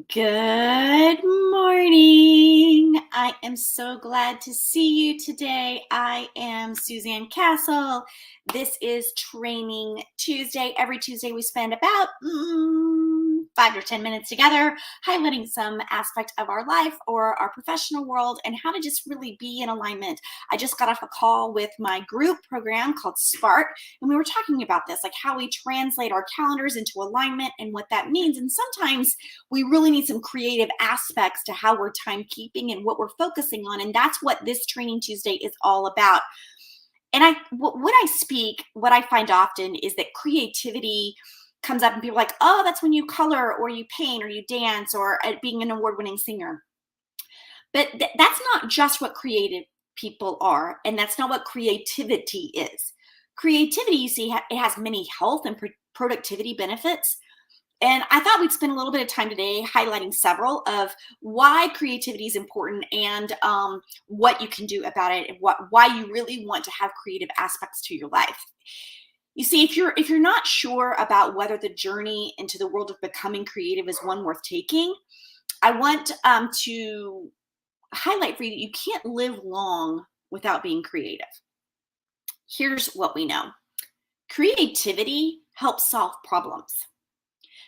Good morning. I am so glad to see you today. I am Suzanne Castle. This is Training Tuesday. Every Tuesday, we spend about 5 or 10 minutes together, highlighting some aspect of our life or our professional world and how to just really be in alignment. I just got off a call with my group program called Spark, and we were talking about this, like how we translate our calendars into alignment and what that means. And sometimes we really need some creative aspects to how we're timekeeping and what we're focusing on. And that's what this Training Tuesday is all about. And when I speak, what I find often is that creativity comes up and people are like, oh, that's when you color or you paint or you dance or being an award-winning singer. But that's not just what creative people are. And that's not what creativity is. Creativity, you see, it has many health and productivity benefits. And I thought we'd spend a little bit of time today highlighting several of why creativity is important and what you can do about it, and why you really want to have creative aspects to your life. You see, if you're not sure about whether the journey into the world of becoming creative is one worth taking, I want to highlight for you that you can't live long without being creative. Here's what we know: creativity helps solve problems.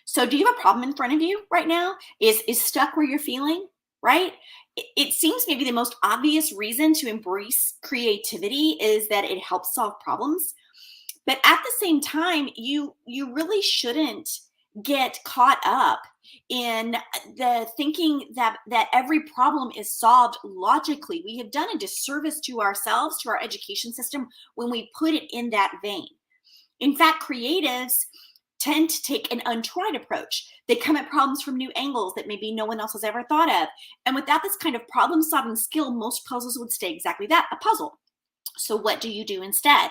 So do you have a problem in front of you right now? Is stuck where you're feeling, right? It seems maybe the most obvious reason to embrace creativity is that it helps solve problems. But at the same time, you really shouldn't get caught up in the thinking that every problem is solved logically. We have done a disservice to ourselves, to our education system, when we put it in that vein. In fact, creatives tend to take an untried approach. They come at problems from new angles that maybe no one else has ever thought of. And without this kind of problem solving skill, most puzzles would stay exactly that, a puzzle. So what do you do instead?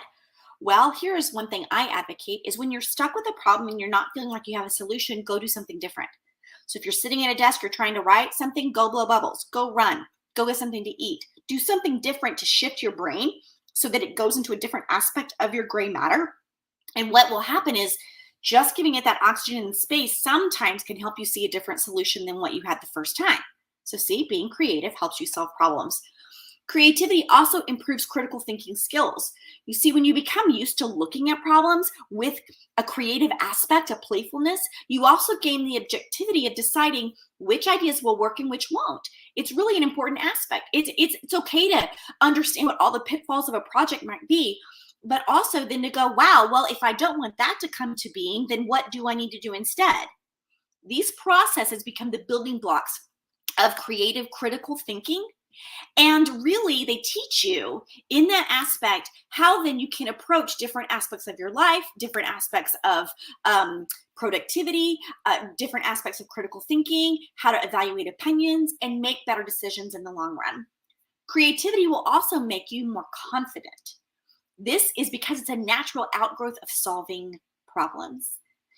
Well, here's one thing I advocate is when you're stuck with a problem and you're not feeling like you have a solution, go do something different. So if you're sitting at a desk, you're trying to write something, go blow bubbles, go run, go get something to eat. Do something different to shift your brain so that it goes into a different aspect of your gray matter. And what will happen is just giving it that oxygen and space sometimes can help you see a different solution than what you had the first time. So see, being creative helps you solve problems. Creativity also improves critical thinking skills. You see, when you become used to looking at problems with a creative aspect, a playfulness, you also gain the objectivity of deciding which ideas will work and which won't. It's really an important aspect. It's okay to understand what all the pitfalls of a project might be, but also then to go, wow, well, if I don't want that to come to being, then what do I need to do instead? These processes become the building blocks of creative critical thinking. And really, they teach you in that aspect how then you can approach different aspects of your life, different aspects of productivity, different aspects of critical thinking, how to evaluate opinions, and make better decisions in the long run. Creativity will also make you more confident. This is because it's a natural outgrowth of solving problems.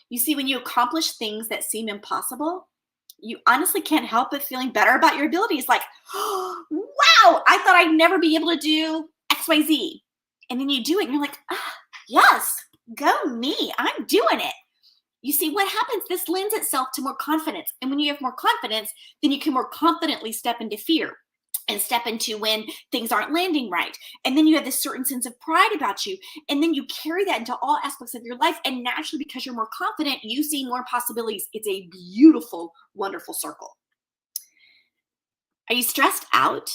You see, when you accomplish things that seem impossible, you honestly can't help but feeling better about your abilities. Like, oh, wow, I thought I'd never be able to do XYZ. And then you do it and you're like, yes, go me. I'm doing it. You see, what happens, this lends itself to more confidence. And when you have more confidence, then you can more confidently step into fear and step into when things aren't landing right. And then you have this certain sense of pride about you. And then you carry that into all aspects of your life. And naturally, because you're more confident, you see more possibilities. It's a beautiful, wonderful circle. Are you stressed out?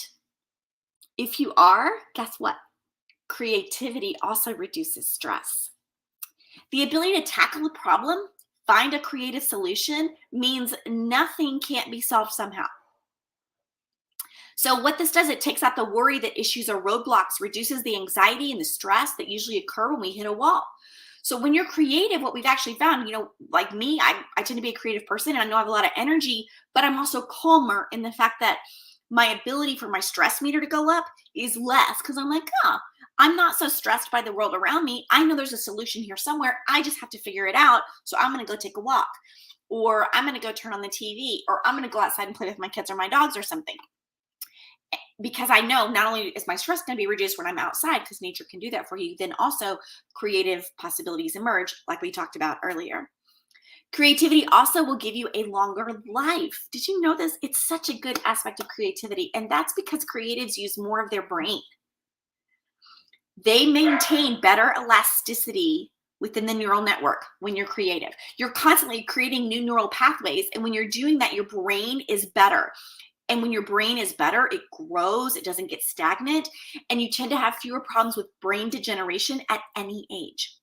If you are, guess what? Creativity also reduces stress. The ability to tackle a problem, find a creative solution, means nothing can't be solved somehow. So what this does, it takes out the worry that issues are roadblocks, reduces the anxiety and the stress that usually occur when we hit a wall. So when you're creative, what we've actually found, like me, I tend to be a creative person and I know I have a lot of energy, but I'm also calmer in the fact that my ability for my stress meter to go up is less because I'm like, I'm not so stressed by the world around me. I know there's a solution here somewhere. I just have to figure it out. So I'm going to go take a walk, or I'm going to go turn on the TV, or I'm going to go outside and play with my kids or my dogs or something. Because I know not only is my stress going to be reduced when I'm outside, because nature can do that for you, then also creative possibilities emerge, like we talked about earlier. Creativity also will give you a longer life. Did you know this? It's such a good aspect of creativity, and that's because creatives use more of their brain. They maintain better elasticity within the neural network when you're creative. You're constantly creating new neural pathways, and when you're doing that, your brain is better. And when your brain is better, it grows, it doesn't get stagnant, and you tend to have fewer problems with brain degeneration at any age.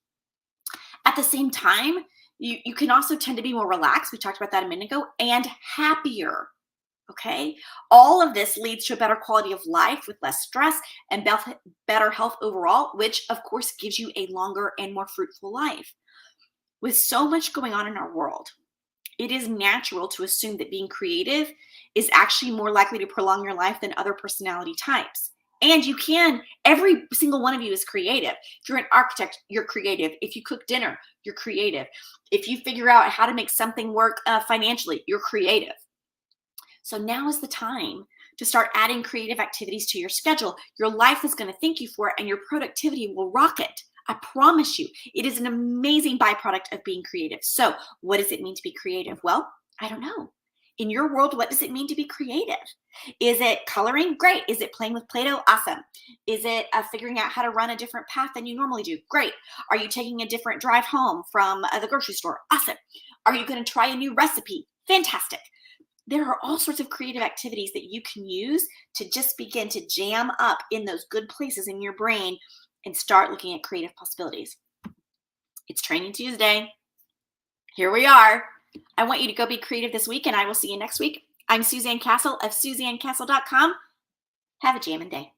At the same time, you can also tend to be more relaxed. We talked about that a minute ago, and happier. Okay. All of this leads to a better quality of life with less stress and better health overall, which of course gives you a longer and more fruitful life. With so much going on in our world, it is natural to assume that being creative is actually more likely to prolong your life than other personality types. And every single one of you is creative. If you're an architect, you're creative. If you cook dinner, you're creative. If you figure out how to make something work financially, you're creative. So now is the time to start adding creative activities to your schedule. Your life is going to thank you for it, and your productivity will rocket. I promise you, it is an amazing byproduct of being creative. So what does it mean to be creative? Well, I don't know. In your world, what does it mean to be creative? Is it coloring? Great. Is it playing with Play-Doh? Awesome. Is it figuring out how to run a different path than you normally do? Great. Are you taking a different drive home from the grocery store? Awesome. Are you going to try a new recipe? Fantastic. There are all sorts of creative activities that you can use to just begin to jam up in those good places in your brain and start looking at creative possibilities. It's Training Tuesday. Here we are. I want you to go be creative this week, and I will see you next week. I'm Suzanne Castle of SuzanneCastle.com. Have a jammin' day.